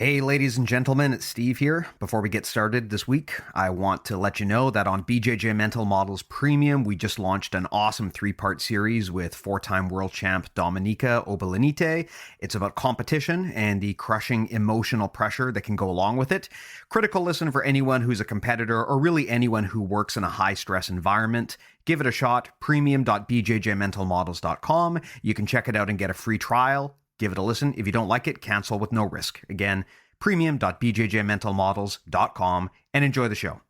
Hey, ladies and gentlemen, it's Steve here. Before we get started this week, I want to let you know that on BJJ Mental Models Premium, we just launched an awesome three-part series with four-time world champ Dominika Obelenite. It's about competition and the crushing emotional pressure that can go along with it. Critical listen for anyone who's a competitor or really anyone who works in a high-stress environment. Give it a shot, premium.bjjmentalmodels.com. You can check it out and get a free trial. Give it a listen. If you don't like it, cancel with no risk. Again, premium.bjjmentalmodels.com, and enjoy the show.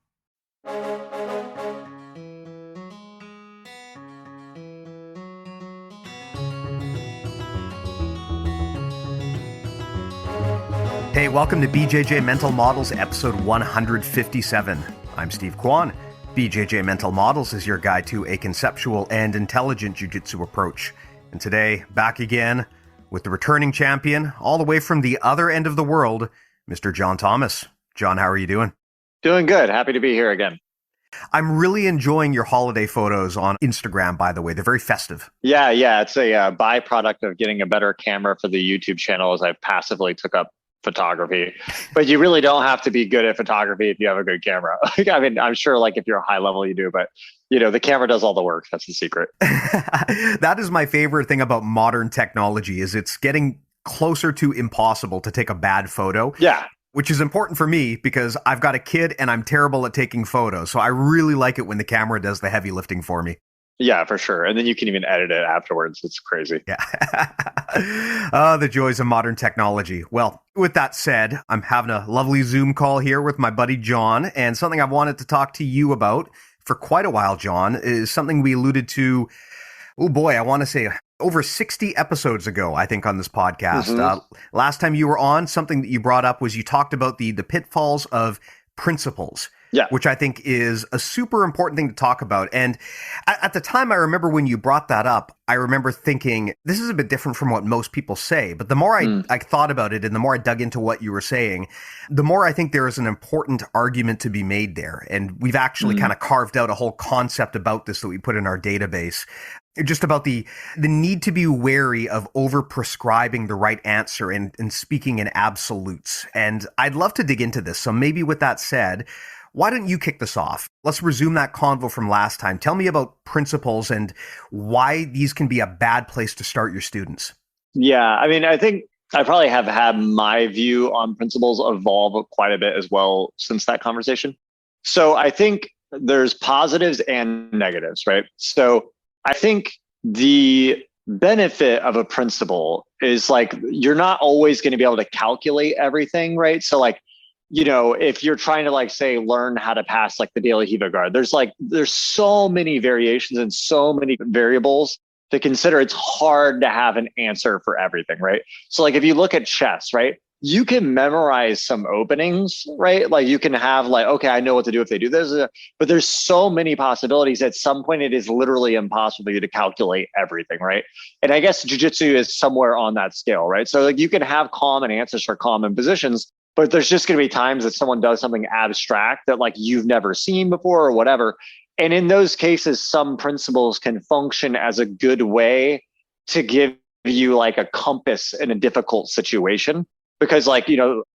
Hey, welcome to BJJ Mental Models, episode 157. I'm Steve Kwan. BJJ Mental Models is your guide to a conceptual and intelligent jiu-jitsu approach. And today, back again with the returning champion, all the way from the other end of the world, Mr. Jon Thomas. Jon, how are you doing? Doing good. Happy to be here again. I'm really enjoying your holiday photos on Instagram, by the way. They're very festive. Yeah. It's a byproduct of getting a better camera for the YouTube channel as I passively took up photography. But you really don't have to be good at photography if you have a good camera. I mean, I'm sure like if you're high level, you do, but the camera does all the work. That's the secret. That is my favorite thing about modern technology is it's getting closer to impossible to take a bad photo. Yeah. Which is important for me because I've got a kid and I'm terrible at taking photos. So I really like it when the camera does the heavy lifting for me. Yeah, for sure. And then you can even edit it afterwards. It's crazy. Yeah. The joys of modern technology. Well, with that said, I'm having a lovely Zoom call here with my buddy Jon, and something I've wanted to talk to you about for quite a while, Jon, is something we alluded to, oh boy, I want to say over 60 episodes ago, I think, on this podcast. Mm-hmm. Last time you were on, something that you brought up was you talked about the pitfalls of principles. Yeah. Which I think is a super important thing to talk about. And at the time, I remember when you brought that up, I remember thinking, this is a bit different from what most people say. But the more I thought about it and the more I dug into what you were saying, the more I think there is an important argument to be made there. And we've actually kind of carved out a whole concept about this that we put in our database. Just about the need to be wary of over-prescribing the right answer and speaking in absolutes. And I'd love to dig into this. So maybe with that said, why don't you kick this off? Let's resume that convo from last time. Tell me about principles and why these can be a bad place to start your students. Yeah, I mean, I think I probably have had my view on principles evolve quite a bit as well since that conversation. So I think there's positives and negatives, right? So I think the benefit of a principle is like, you're not always going to be able to calculate everything, right? So like, if you're trying to like say learn how to pass like the daily Hiva guard, there's so many variations and so many variables to consider. It's hard to have an answer for everything, right? So like if you look at chess, right, you can memorize some openings, right? Like you can have like, okay, I know what to do if they do this, but there's so many possibilities. At some point, it is literally impossible for you to calculate everything, right? And I guess jiu-jitsu is somewhere on that scale, right? So like you can have common answers for common positions, but there's just going to be times that someone does something abstract that like you've never seen before or whatever. And in those cases, some principles can function as a good way to give you like a compass in a difficult situation. Because like,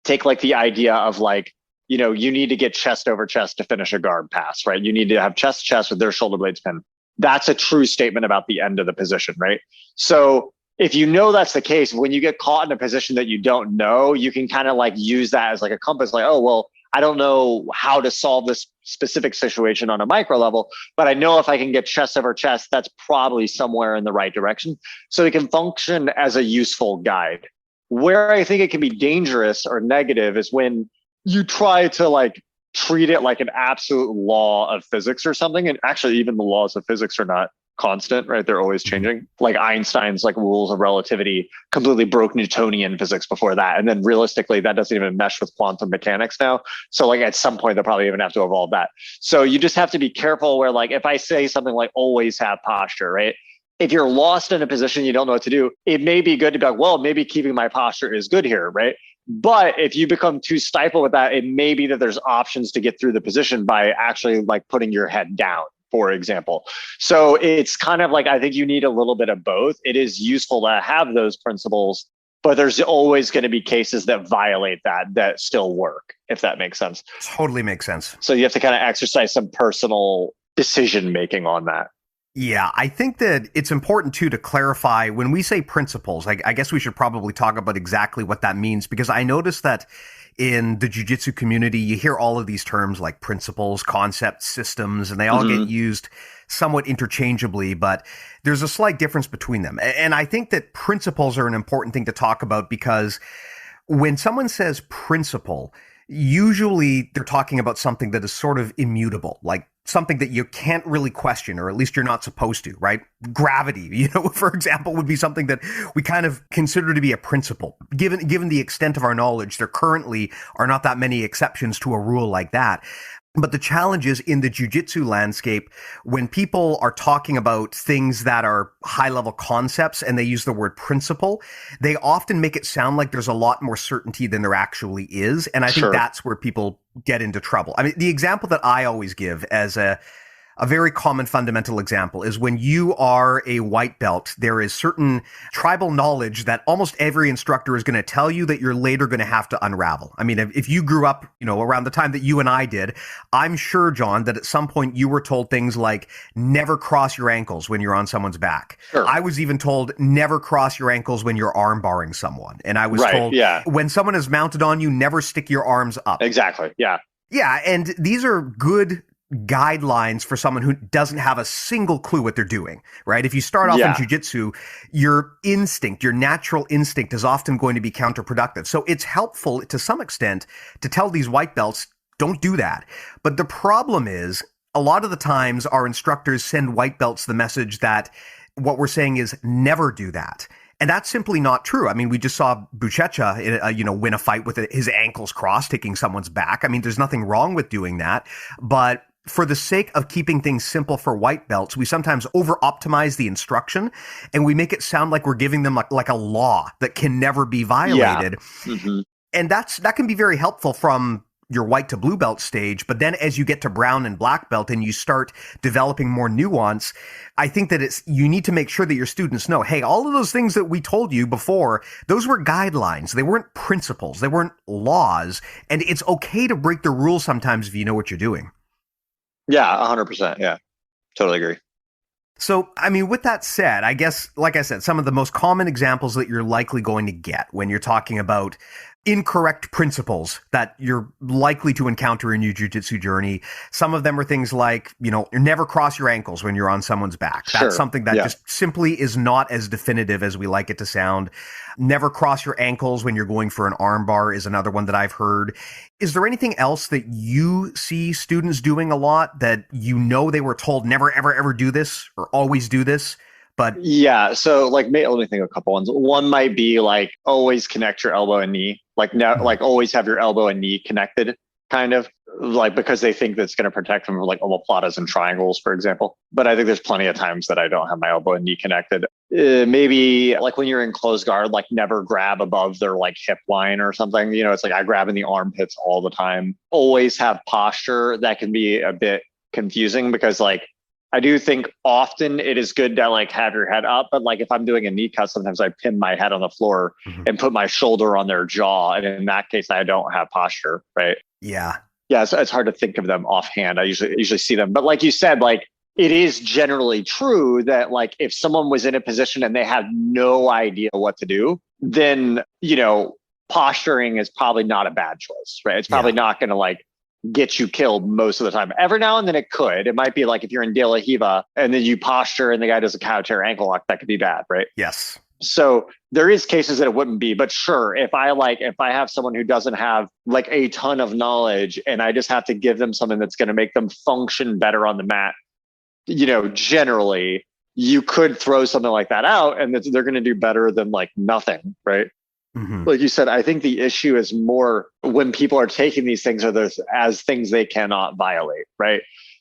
take like the idea of like, you need to get chest over chest to finish a guard pass, right? You need to have chest to chest with their shoulder blades pinned. That's a true statement about the end of the position, right? So if you know that's the case, when you get caught in a position that you don't know, you can kind of like use that as like a compass, like, oh, well, I don't know how to solve this specific situation on a micro level, but I know if I can get chest over chest, that's probably somewhere in the right direction. So it can function as a useful guide. Where I think it can be dangerous or negative is when you try to like treat it like an absolute law of physics or something. And actually, even the laws of physics are not constant, right? They're always changing. Like Einstein's like rules of relativity completely broke Newtonian physics before that. And then realistically, that doesn't even mesh with quantum mechanics now. So like at some point, they'll probably even have to evolve that. So you just have to be careful where like, if I say something like always have posture, right? If you're lost in a position, you don't know what to do, it may be good to be like, well, maybe keeping my posture is good here, right? But if you become too stifled with that, it may be that there's options to get through the position by actually like putting your head down, for example. So it's kind of like, I think you need a little bit of both. It is useful to have those principles But there's always going to be cases that violate that still work, if that makes sense. Totally makes sense. So you have to kind of exercise some personal decision making on that. Yeah, I think that it's important too to clarify when we say principles. I guess we should probably talk about exactly what that means, because I noticed that in the jiu-jitsu community, you hear all of these terms like principles, concepts, systems, and they all get used somewhat interchangeably, but there's a slight difference between them. And I think that principles are an important thing to talk about, because when someone says principle, usually they're talking about something that is sort of immutable, like something that you can't really question, or at least you're not supposed to, right? Gravity, for example, would be something that we kind of consider to be a principle. Given the extent of our knowledge, there currently are not that many exceptions to a rule like that. But the challenge is in the jiu-jitsu landscape, when people are talking about things that are high-level concepts and they use the word principle, they often make it sound like there's a lot more certainty than there actually is. And I think that's where people get into trouble. I mean, the example that I always give as a very common fundamental example is when you are a white belt, there is certain tribal knowledge that almost every instructor is going to tell you that you're later going to have to unravel. I mean, if you grew up, around the time that you and I did, I'm sure, Jon, that at some point you were told things like never cross your ankles when you're on someone's back. Sure. I was even told never cross your ankles when you're arm barring someone. And I was told when someone is mounted on you, never stick your arms up. Exactly. Yeah. Yeah. And these are good guidelines for someone who doesn't have a single clue what they're doing, right? If you start off in jiu-jitsu, your natural instinct is often going to be counterproductive. So it's helpful to some extent to tell these white belts, don't do that. But the problem is, a lot of the times our instructors send white belts the message that what we're saying is never do that. And that's simply not true. I mean, we just saw Buchecha, win a fight with his ankles crossed, taking someone's back. I mean, there's nothing wrong with doing that, but for the sake of keeping things simple for white belts, we sometimes over-optimize the instruction and we make it sound like we're giving them like a law that can never be violated. Yeah. Mm-hmm. And that can be very helpful from your white to blue belt stage. But then as you get to brown and black belt and you start developing more nuance, I think that you need to make sure that your students know, hey, all of those things that we told you before, those were guidelines. They weren't principles. They weren't laws. And it's okay to break the rules sometimes if you know what you're doing. Yeah, 100%. Yeah, totally agree. So, I mean, with that said, I guess, like I said, some of the most common examples that you're likely going to get when you're talking about incorrect principles that you're likely to encounter in your jiu-jitsu journey. Some of them are things like, never cross your ankles when you're on someone's back. That's something that just simply is not as definitive as we like it to sound. Never cross your ankles when you're going for an arm bar is another one that I've heard. Is there anything else that you see students doing a lot that they were told never, ever, ever do this or always do this? But so let me think of a couple ones. One might be like always connect your elbow and knee, like always have your elbow and knee connected, kind of like because they think that's going to protect them from like omoplatas and triangles, for example. But I think there's plenty of times that I don't have my elbow and knee connected. Maybe like when you're in close guard, like never grab above their like hip line or something. It's like I grab in the armpits all the time. Always have posture. That can be a bit confusing because like I do think often it is good to like have your head up, but like if I'm doing a knee cut, sometimes I pin my head on the floor and put my shoulder on their jaw. And in that case, I don't have posture, right? Yeah. Yeah. So it's hard to think of them offhand. I usually see them. But like you said, like it is generally true that like if someone was in a position and they have no idea what to do, then, posturing is probably not a bad choice, right? It's probably not going to like get you killed most of the time. Every now and then it could. It might be like if you're in De La Hiva and then you posture and the guy does a cow chair ankle lock, that could be bad, right? Yes. So there is cases that it wouldn't be, but sure, if I have someone who doesn't have like a ton of knowledge and I just have to give them something that's going to make them function better on the mat, generally you could throw something like that out and they're going to do better than like nothing, right? Mm-hmm. Like you said, I think the issue is more when people are taking these things as things they cannot violate, right?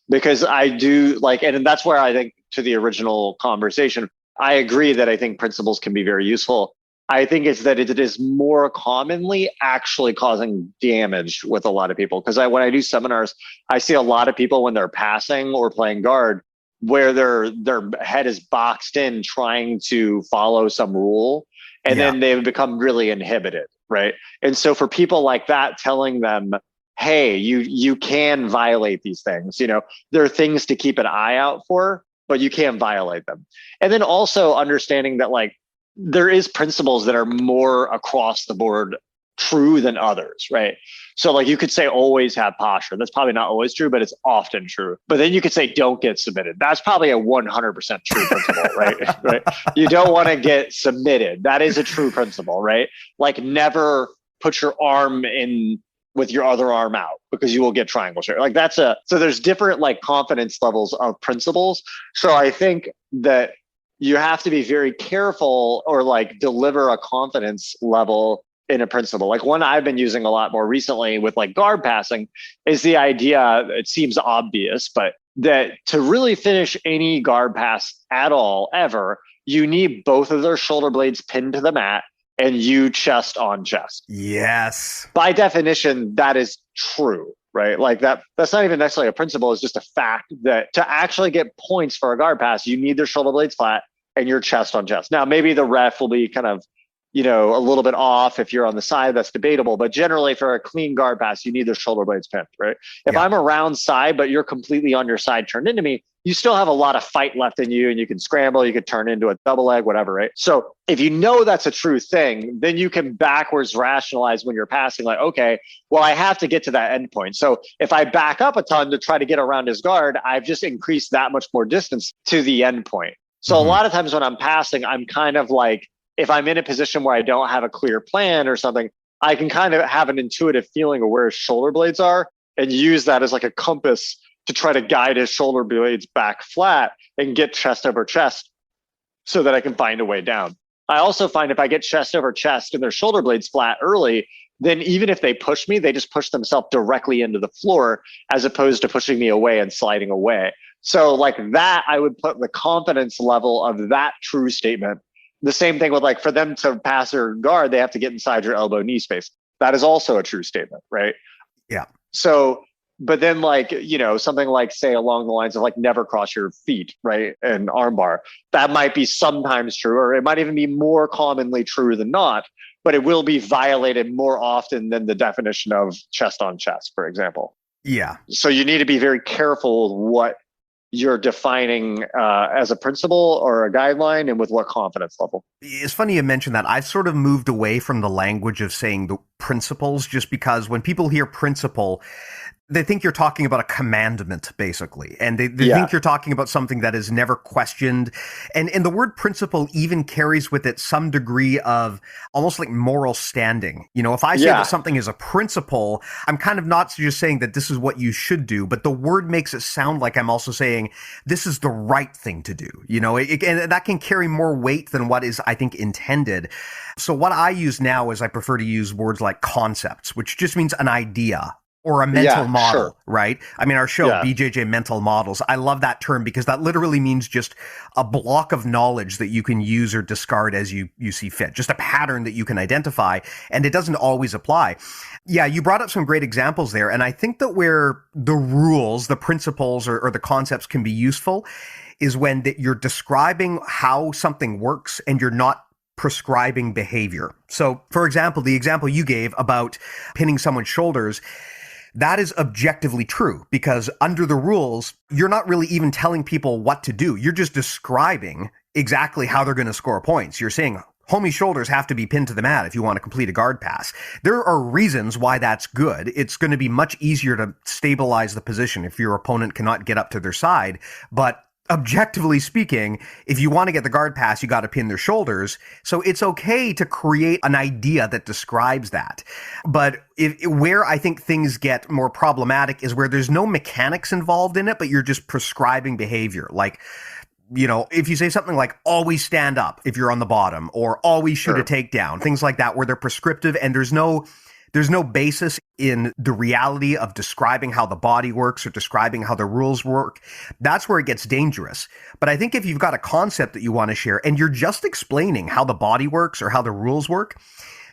Because I do like, and that's where I think to the original conversation, I agree that I think principles can be very useful. I think it's that it is more commonly actually causing damage with a lot of people. Because when I do seminars, I see a lot of people when they're passing or playing guard, where their head is boxed in trying to follow some rule. And Yeah. then they become really inhibited, right? And so for people like that, telling them, hey, you can violate these things, there are things to keep an eye out for, but you can violate them. And then also understanding that like there is principles that are more across the board true than others, right? So like you could say always have posture. That's probably not always true, but it's often true. But then you could say don't get submitted. That's probably a 100% true principle, right? Right. You don't want to get submitted. That is a true principle, right? Like never put your arm in with your other arm out because you will get triangle share. Like so there's different like confidence levels of principles. So I think that you have to be very careful or like deliver a confidence level in a principle. Like one I've been using a lot more recently with like guard passing is the idea, it seems obvious, but that to really finish any guard pass at all, ever, you need both of their shoulder blades pinned to the mat and you chest on chest. Yes. By definition, that is true, right? Like that's not even necessarily a principle. It's just a fact that to actually get points for a guard pass, you need their shoulder blades flat and your chest on chest. Now, maybe the ref will be kind of, a little bit off if you're on the side, that's debatable. But generally for a clean guard pass, you need their shoulder blades pinned, right? If I'm around side, but you're completely on your side turned into me, you still have a lot of fight left in you and you can scramble, you could turn into a double leg, whatever, right? So if you know that's a true thing, then you can backwards rationalize when you're passing, like, okay, well, I have to get to that endpoint. So if I back up a ton to try to get around his guard, I've just increased that much more distance to the endpoint. So a lot of times when I'm passing, I'm kind of like, if I'm in a position where I don't have a clear plan or something, I can kind of have an intuitive feeling of where his shoulder blades are and use that as like a compass to try to guide his shoulder blades back flat and get chest over chest so that I can find a way down. I also find if I get chest over chest and their shoulder blades flat early, then even if they push me, they just push themselves directly into the floor as opposed to pushing me away and sliding away. So like that, I would put the confidence level of that true statement. The same thing with like for them to pass or guard, they have to get inside your elbow knee space. That is also a true statement, right? Yeah. So, but then like, something like say along the lines of like never cross your feet, right? And armbar, that might be sometimes true, or it might even be more commonly true than not, but it will be violated more often than the definition of chest on chest, for example. Yeah. So you need to be very careful with what you're defining as a principle or a guideline and with what confidence level. It's funny you mentioned that. I've sort of moved away from the language of saying the principles just because when people hear principle, they think you're talking about a commandment, basically. And they think you're talking about something that is never questioned. And the word principle even carries with it some degree of almost like moral standing. If I say that something is a principle, I'm kind of not just saying that this is what you should do, but the word makes it sound like I'm also saying this is the right thing to do. And that can carry more weight than what is, I think, intended. So what I use now is I prefer to use words like concepts, which just means an idea. Or a mental model, right? I mean, our show, BJJ Mental Models, I love that term because that literally means just a block of knowledge that you can use or discard as you see fit. Just a pattern that you can identify, and it doesn't always apply. Yeah, you brought up some great examples there, and I think that where the rules, the principles, or the concepts can be useful is when you're describing how something works and you're not prescribing behavior. So, for example, the example you gave about pinning someone's shoulders, that is objectively true because under the rules, you're not really even telling people what to do. You're just describing exactly how they're going to score points. You're saying, homie's shoulders have to be pinned to the mat if you want to complete a guard pass. There are reasons why that's good. It's going to be much easier to stabilize the position if your opponent cannot get up to their side. But objectively speaking, if you want to get the guard pass, you got to pin their shoulders. So it's okay to create an idea that describes that. But where I think things get more problematic is where there's no mechanics involved in it, but you're just prescribing behavior. Like, if you say something like always stand up if you're on the bottom or always shoot a takedown, things like that, where they're prescriptive and there's no basis in the reality of describing how the body works or describing how the rules work. That's where it gets dangerous. But I think if you've got a concept that you want to share and you're just explaining how the body works or how the rules work,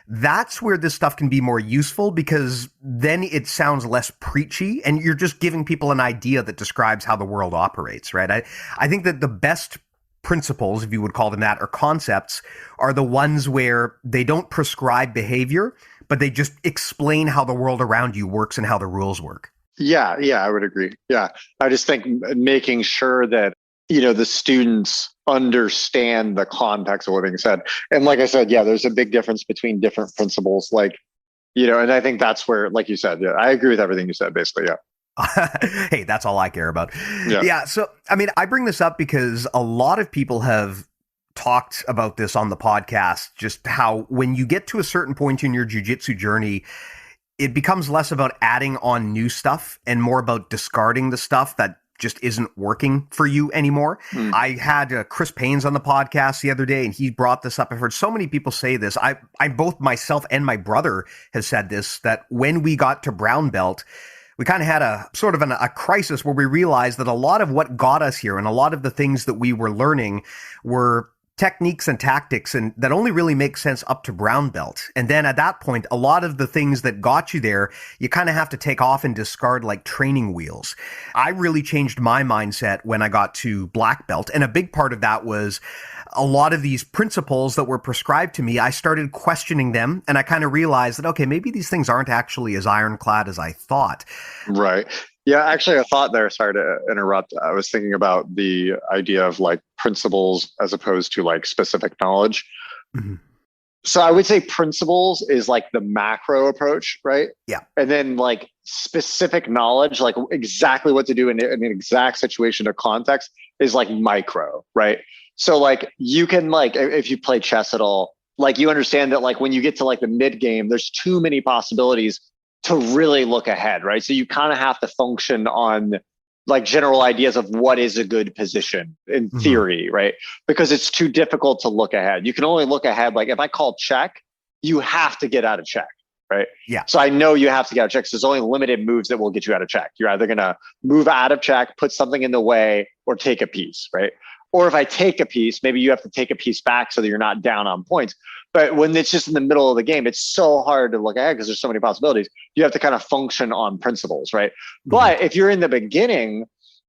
that's where this stuff can be more useful because then it sounds less preachy and you're just giving people an idea that describes how the world operates, right? I think that the best principles, if you would call them that, or concepts, are the ones where they don't prescribe behavior, but they just explain how the world around you works and how the rules work. Yeah, I would agree. Yeah. I just think making sure that, the students understand the context of what being said. And like I said, yeah, there's a big difference between different principles. And I think that's where, like you said, yeah, I agree with everything you said, basically. Yeah. Hey, that's all I care about. Yeah. So, I bring this up because a lot of people have talked about this on the podcast, just how when you get to a certain point in your jiu-jitsu journey, it becomes less about adding on new stuff and more about discarding the stuff that just isn't working for you anymore. I had Chris Paynes on the podcast the other day, and he brought this up. I've heard so many people say this. I both myself and my brother has said this, that when we got to brown belt, we kind of had a sort of a crisis where we realized that a lot of what got us here and a lot of the things that we were learning were techniques and tactics and that only really make sense up to brown belt. And then at that point, a lot of the things that got you there, you kind of have to take off and discard like training wheels. I really changed my mindset when I got to black belt. And a big part of that was a lot of these principles that were prescribed to me. I started questioning them and I kind of realized that, okay, maybe these things aren't actually as ironclad as I thought. Right. Yeah, actually, a thought there, sorry to interrupt. I was thinking about the idea of like principles as opposed to like specific knowledge. Mm-hmm. So I would say principles is like the macro approach, right? Yeah. And then like specific knowledge, like exactly what to do in an exact situation or context is like micro, right? So like you can like, if you play chess at all, like you understand that like when you get to like the mid game, there's too many possibilities to really look ahead, right? So you kind of have to function on like general ideas of what is a good position in theory, right? Because it's too difficult to look ahead. You can only look ahead. Like if I call check, you have to get out of check, right? Yeah. So I know you have to get out of check. So there's only limited moves that will get you out of check. You're either going to move out of check, put something in the way, or take a piece, right? Or if I take a piece, maybe you have to take a piece back so that you're not down on points. But when it's just in the middle of the game, it's so hard to look ahead because there's so many possibilities. You have to kind of function on principles, right? Mm-hmm. But if you're in the beginning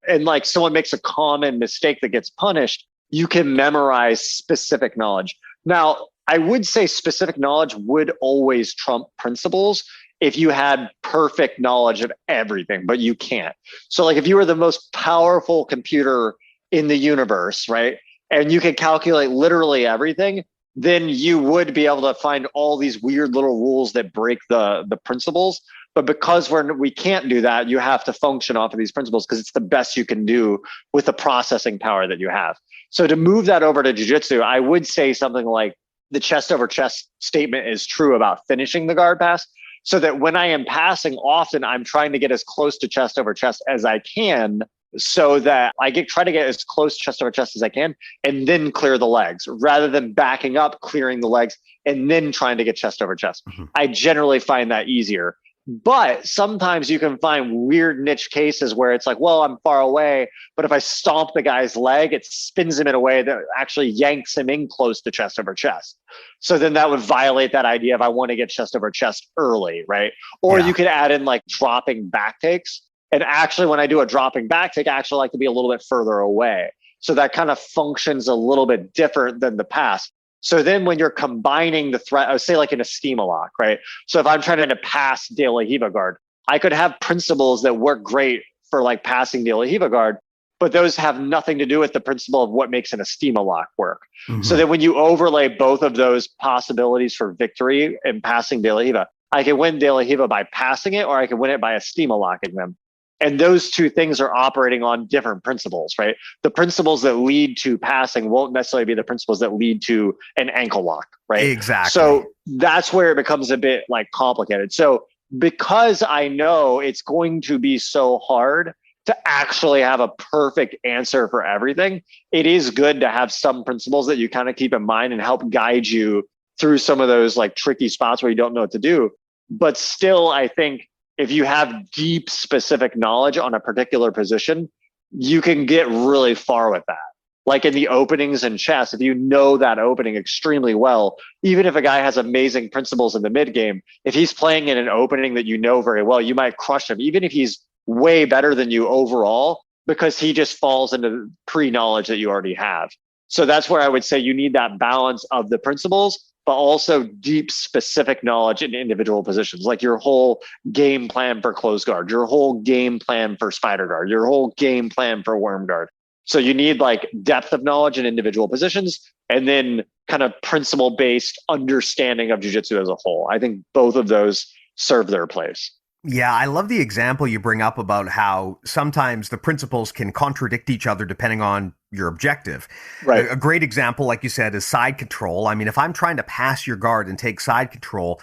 and like someone makes a common mistake that gets punished, you can memorize specific knowledge. Now, I would say specific knowledge would always trump principles if you had perfect knowledge of everything, but you can't. So like if you were the most powerful computer in the universe, right? And you can calculate literally everything, then you would be able to find all these weird little rules that break the principles. But because we can't do that, you have to function off of these principles because it's the best you can do with the processing power that you have. So to move that over to jiu-jitsu, I would say something like the chest over chest statement is true about finishing the guard pass. So that when I am passing, often I'm trying to get as close to chest over chest as I can, so that I try to get as close chest over chest as I can and then clear the legs rather than backing up, clearing the legs and then trying to get chest over chest. Mm-hmm. I generally find that easier. But sometimes you can find weird niche cases where it's like, well, I'm far away, but if I stomp the guy's leg, it spins him in a way that actually yanks him in close to chest over chest. So then that would violate that idea of I want to get chest over chest early, right? Or you could add in like dropping back takes. And actually, when I do a dropping back take, I actually like to be a little bit further away. So that kind of functions a little bit different than the pass. So then when you're combining the threat, I would say like in a schema lock, right? So if I'm trying to pass De La Riva guard, I could have principles that work great for like passing De La Riva guard, but those have nothing to do with the principle of what makes an schema lock work. Mm-hmm. So that when you overlay both of those possibilities for victory in passing De La Riva, I can win De La Riva by passing it, or I can win it by schema locking them. And those two things are operating on different principles, right? The principles that lead to passing won't necessarily be the principles that lead to an ankle lock, right? Exactly. So that's where it becomes a bit like complicated. So because I know it's going to be so hard to actually have a perfect answer for everything, it is good to have some principles that you kind of keep in mind and help guide you through some of those like tricky spots where you don't know what to do. But still, I think if you have deep specific knowledge on a particular position, you can get really far with that. Like in the openings in chess, if you know that opening extremely well, even if a guy has amazing principles in the mid game, if he's playing in an opening that you know very well, you might crush him, even if he's way better than you overall, because he just falls into pre-knowledge that you already have. So that's where I would say you need that balance of the principles, but also deep specific knowledge in individual positions, like your whole game plan for closed guard, your whole game plan for spider guard, your whole game plan for worm guard. So you need like depth of knowledge in individual positions and then kind of principle based understanding of jiu-jitsu as a whole. I think both of those serve their place. Yeah, I love the example you bring up about how sometimes the principles can contradict each other depending on your objective. Right. A great example, like you said, is side control. I mean, if I'm trying to pass your guard and take side control,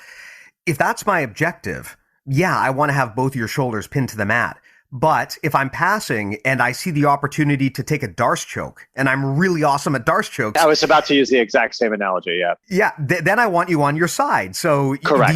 if that's my objective, yeah, I want to have both your shoulders pinned to the mat. But if I'm passing and I see the opportunity to take a Darce choke, and I'm really awesome at Darce chokes. I was about to use the exact same analogy, yeah. Yeah, then I want you on your side. So correct.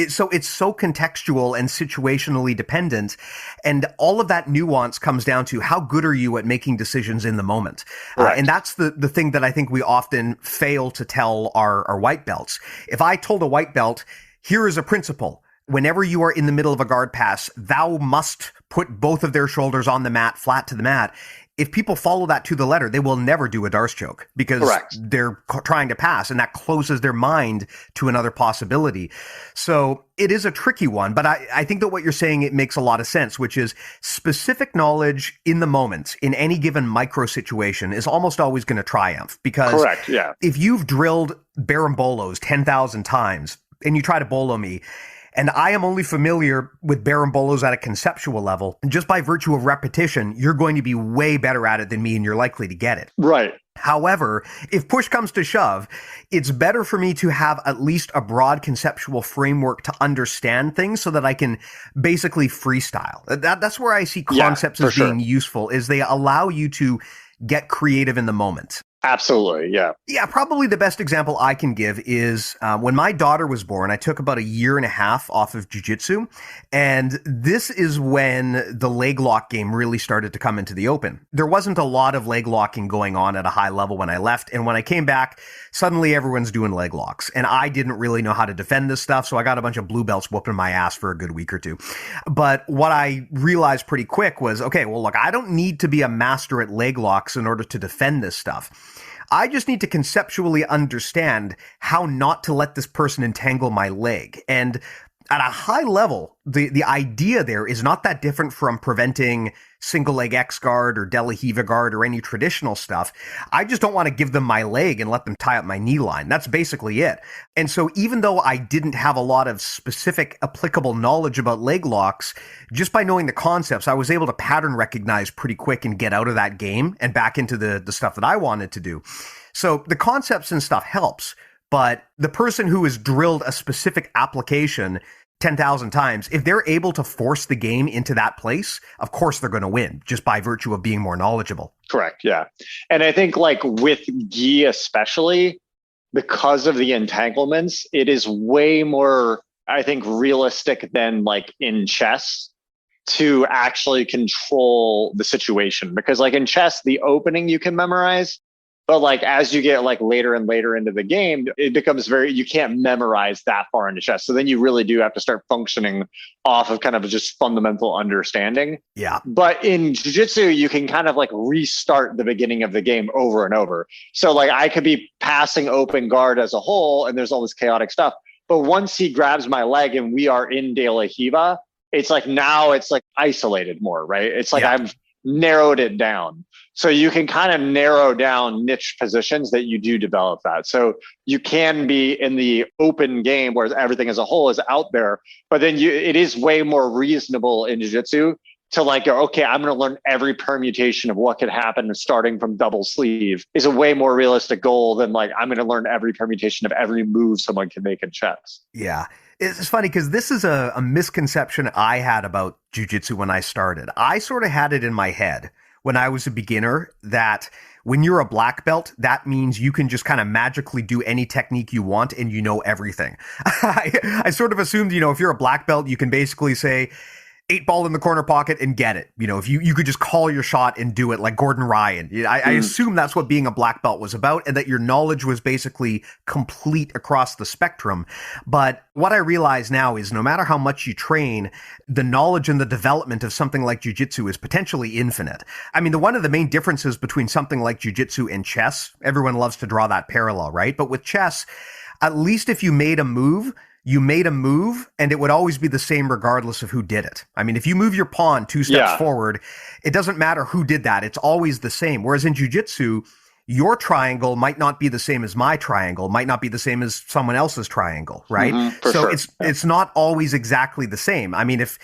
So it's so contextual and situationally dependent. And all of that nuance comes down to how good are you at making decisions in the moment. And that's the thing that I think we often fail to tell our white belts. If I told a white belt, here is a principle. Whenever you are in the middle of a guard pass, thou must put both of their shoulders on the mat, flat to the mat. If people follow that to the letter, they will never do a Darce choke because they're trying to pass, and that closes their mind to another possibility. So it is a tricky one, but I think that what you're saying, it makes a lot of sense, which is specific knowledge in the moment, in any given micro situation, is almost always going to triumph. Because if you've drilled barambolos 10,000 times and you try to bolo me, and I am only familiar with barambolos at a conceptual level, and just by virtue of repetition, you're going to be way better at it than me, and you're likely to get it. Right. However, if push comes to shove, it's better for me to have at least a broad conceptual framework to understand things so that I can basically freestyle. That's where I see concepts as being useful, is they allow you to get creative in the moment. Absolutely, yeah. Yeah, probably the best example I can give is when my daughter was born, I took about a year and a half off of jiu-jitsu, and this is when the leg lock game really started to come into the open. There wasn't a lot of leg locking going on at a high level when I left, and when I came back, suddenly everyone's doing leg locks, and I didn't really know how to defend this stuff, so I got a bunch of blue belts whooping my ass for a good week or two. But what I realized pretty quick was, okay, well, look, I don't need to be a master at leg locks in order to defend this stuff. I just need to conceptually understand how not to let this person entangle my leg. And at a high level, the idea there is not that different from preventing single leg X guard or De La Riva guard or any traditional stuff. I just don't want to give them my leg and let them tie up my knee line. That's basically it. And so even though I didn't have a lot of specific applicable knowledge about leg locks, just by knowing the concepts, I was able to pattern recognize pretty quick and get out of that game and back into the stuff that I wanted to do. So the concepts and stuff helps. But the person who has drilled a specific application 10,000 times, if they're able to force the game into that place, of course they're going to win just by virtue of being more knowledgeable. Correct. Yeah. And I think like with gi especially, because of the entanglements, it is way more, I think, realistic than like in chess to actually control the situation. Because like in chess, the opening you can memorize. But like as you get like later and later into the game, it becomes you can't memorize that far into chess. So then you really do have to start functioning off of kind of just fundamental understanding. Yeah. But in jiu-jitsu, you can kind of like restart the beginning of the game over and over. So like I could be passing open guard as a whole and there's all this chaotic stuff. But once he grabs my leg and we are in De La Riva, it's like now it's like isolated more, right? It's like I've narrowed it down. So you can kind of narrow down niche positions that you do develop that. So you can be in the open game where everything as a whole is out there, but then it is way more reasonable in jiu-jitsu to like go, okay, I'm going to learn every permutation of what could happen starting from double sleeve is a way more realistic goal than like, I'm going to learn every permutation of every move someone can make in chess. Yeah. It's funny because this is a misconception I had about jiu-jitsu when I started. I sort of had it in my head when I was a beginner that when you're a black belt, that means you can just kind of magically do any technique you want and you know everything. I sort of assumed, if you're a black belt, you can basically say, eight ball in the corner pocket and get it. If you could just call your shot and do it like Gordon Ryan. I assume that's what being a black belt was about, and that your knowledge was basically complete across the spectrum. But what I realize now is no matter how much you train, the knowledge and the development of something like jiu-jitsu is potentially infinite. I mean, one of the main differences between something like jiu-jitsu and chess, everyone loves to draw that parallel, right? But with chess, at least if you made a move, and it would always be the same regardless of who did it. I mean, if you move your pawn two steps forward, it doesn't matter who did that. It's always the same. Whereas in jiu-jitsu, your triangle might not be the same as my triangle, might not be the same as someone else's triangle, right? So it's not always exactly the same. I mean, if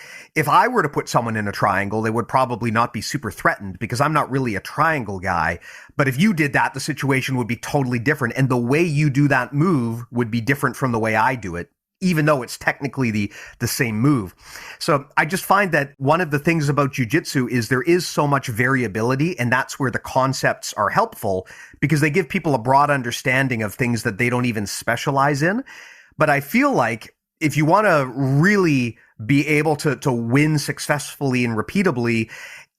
I were to put someone in a triangle, they would probably not be super threatened because I'm not really a triangle guy. But if you did that, the situation would be totally different. And the way you do that move would be different from the way I do it, even though it's technically the same move. So I just find that one of the things about jiu-jitsu is there is so much variability, and that's where the concepts are helpful because they give people a broad understanding of things that they don't even specialize in. But I feel like if you want to really be able to win successfully and repeatably,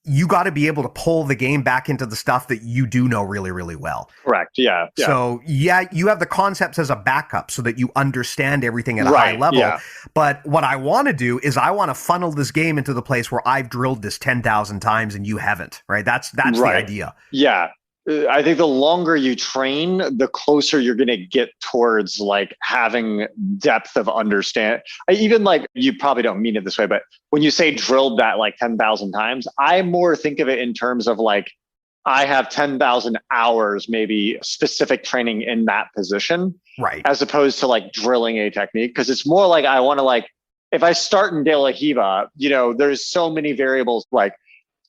you got to be able to pull the game back into the stuff that you do know really, really well. Correct. Yeah. So you have the concepts as a backup so that you understand everything at a high level. Yeah. But what I want to do is I want to funnel this game into the place where I've drilled this 10,000 times and you haven't, right? That's the idea. Yeah. I think the longer you train, the closer you're going to get towards like having depth of understanding. Even like, you probably don't mean it this way, but when you say drilled that like 10,000 times, I more think of it in terms of like, I have 10,000 hours, maybe specific training in that position, right? As opposed to like drilling a technique. Cause it's more like, I want to like, if I start in De La Hiva, there's so many variables, like,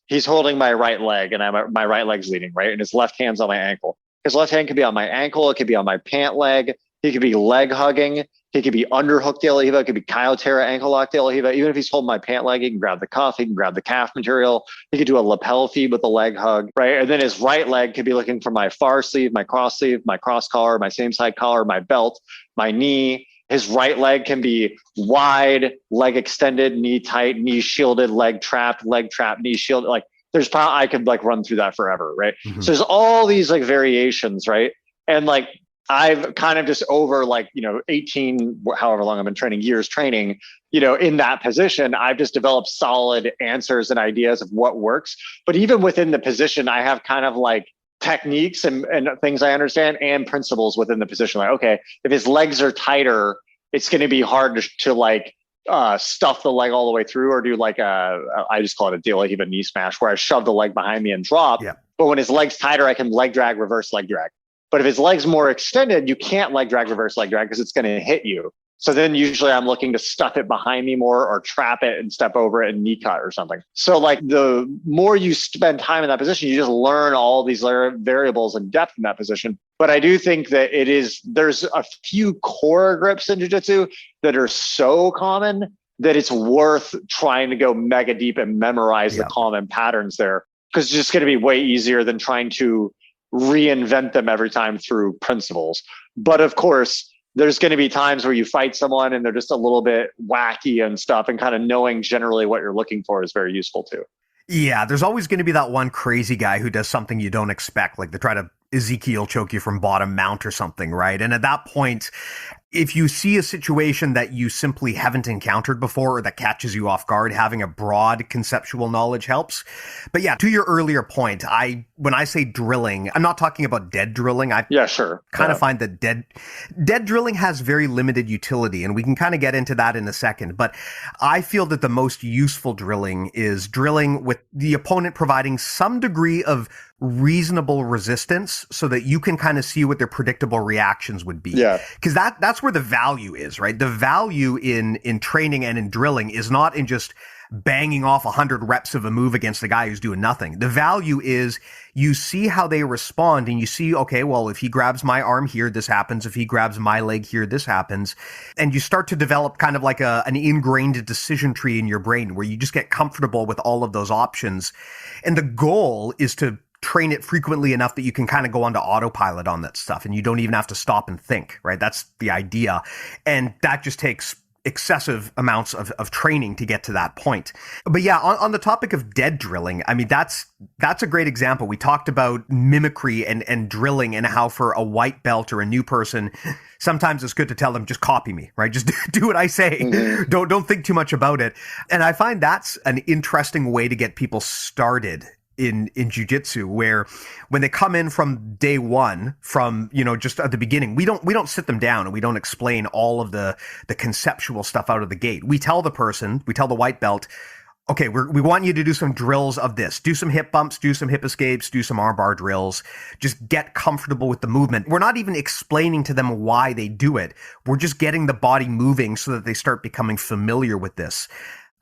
he's holding my right leg and my right leg's leading, right? And his left hand's on my ankle. His left hand could be on my ankle. It could be on my pant leg. He could be leg hugging. He could be underhook De La Hiva. It could be Kyotera ankle lock De La Hiva. Even if he's holding my pant leg, he can grab the cuff. He can grab the calf material. He could do a lapel feed with a leg hug, right? And then his right leg could be looking for my far sleeve, my cross collar, my same side collar, my belt, my knee. His right leg can be wide, leg extended, knee tight, knee shielded, leg trapped, knee shielded. Like I could like run through that forever, right? Mm-hmm. So there's all these like variations, right? And like I've kind of just over like, 18, however long I've been training, years training, in that position, I've just developed solid answers and ideas of what works. But even within the position, I have kind of like techniques and things I understand and principles within the position. Like, okay, if his legs are tighter, it's going to be hard to like stuff the leg all the way through, or do like I just call it a De La Hiva knee smash, where I shove the leg behind me and drop. Yeah. But when his leg's tighter, I can leg drag, reverse leg drag. But if his leg's more extended, you can't leg drag, reverse leg drag because it's going to hit you. So then usually I'm looking to stuff it behind me more, or trap it and step over it and knee cut or something. So like the more you spend time in that position, you just learn all these variables and depth in that position. But I do think that there's a few core grips in jiu-jitsu that are so common that it's worth trying to go mega deep and memorize the common patterns there, because it's just going to be way easier than trying to reinvent them every time through principles. But of course, there's going to be times where you fight someone and they're just a little bit wacky and stuff, and kind of knowing generally what you're looking for is very useful too. Yeah, there's always going to be that one crazy guy who does something you don't expect, like they try to Ezekiel choke you from bottom mount or something, right? And at that point, if you see a situation that you simply haven't encountered before or that catches you off guard, having a broad conceptual knowledge helps. But yeah, to your earlier point, when I say drilling, I'm not talking about dead drilling. I kind of find that dead drilling has very limited utility, and we can kind of get into that in a second. But I feel that the most useful drilling is drilling with the opponent providing some degree of reasonable resistance so that you can kind of see what their predictable reactions would be. Yeah. Because that's where the value is, right? The value in training and in drilling is not in just banging off 100 reps of a move against a guy who's doing nothing. The value is you see how they respond, and you see, okay, well, if he grabs my arm here, this happens. If he grabs my leg here, this happens. And you start to develop kind of like an ingrained decision tree in your brain where you just get comfortable with all of those options. And the goal is to train it frequently enough that you can kind of go onto autopilot on that stuff and you don't even have to stop and think, right? That's the idea. And that just takes excessive amounts of training to get to that point. But yeah, on the topic of dead drilling, I mean, that's a great example. We talked about mimicry and drilling, and how for a white belt or a new person, sometimes it's good to tell them, just copy me, right? Just do what I say. Mm-hmm. Don't think too much about it. And I find that's an interesting way to get people started in jiu-jitsu, where when they come in from day one, from, just at the beginning, we don't sit them down and we don't explain all of the conceptual stuff out of the gate. We tell the white belt, okay, we want you to do some drills of this. Do some hip bumps, do some hip escapes, do some armbar drills. Just get comfortable with the movement. We're not even explaining to them why they do it. We're just getting the body moving so that they start becoming familiar with this.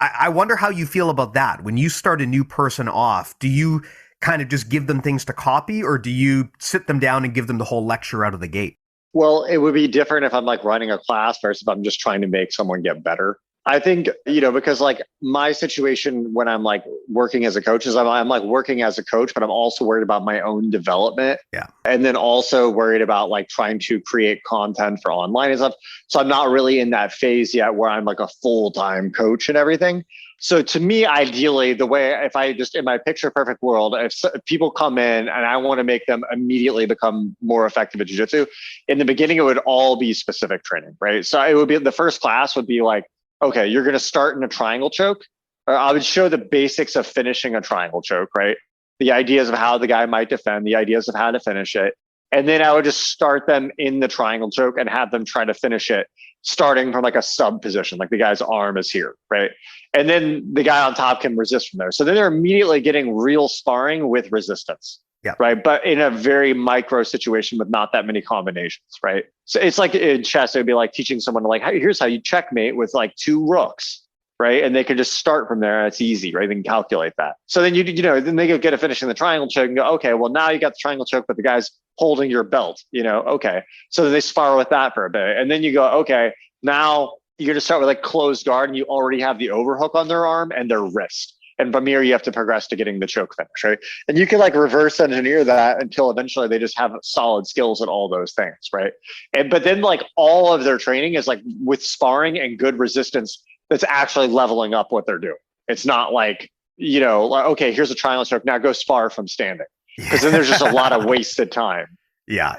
I wonder how you feel about that. When you start a new person off, do you kind of just give them things to copy, or do you sit them down and give them the whole lecture out of the gate? Well, it would be different if I'm like running a class versus if I'm just trying to make someone get better. I think, because like my situation when I'm like working as a coach is I'm like working as a coach, but I'm also worried about my own development. Yeah. And then also worried about like trying to create content for online and stuff. So I'm not really in that phase yet where I'm like a full-time coach and everything. So to me, ideally, the way, if I just, in my picture perfect world, if people come in and I want to make them immediately become more effective at jiu-jitsu, in the beginning, it would all be specific training, right? So it would be, the first class would be like, okay, you're going to start in a triangle choke. Or I would show the basics of finishing a triangle choke, right? The ideas of how the guy might defend, the ideas of how to finish it. And then I would just start them in the triangle choke and have them try to finish it, starting from like a sub position, like the guy's arm is here, right? And then the guy on top can resist from there. So then they're immediately getting real sparring with resistance. Yeah. Right. But in a very micro situation with not that many combinations. Right. So it's like in chess, it would be like teaching someone like, hey, here's how you checkmate with like 2 rooks. Right. And they can just start from there. It's easy. Right. They can calculate that. So then, then they go get a finish in the triangle choke and go, okay, well, now you got the triangle choke, but the guy's holding your belt, okay. So then they spar with that for a bit. And then you go, okay, now you're going to start with like closed guard and you already have the overhook on their arm and their wrist. And from here, you have to progress to getting the choke finish, right? And you can like reverse engineer that until eventually they just have solid skills at all those things, right? But then like all of their training is like with sparring and good resistance that's actually leveling up what they're doing. It's not like, like, okay, here's a triangle choke, now go spar from standing. Because then there's just a lot of wasted time. Yeah.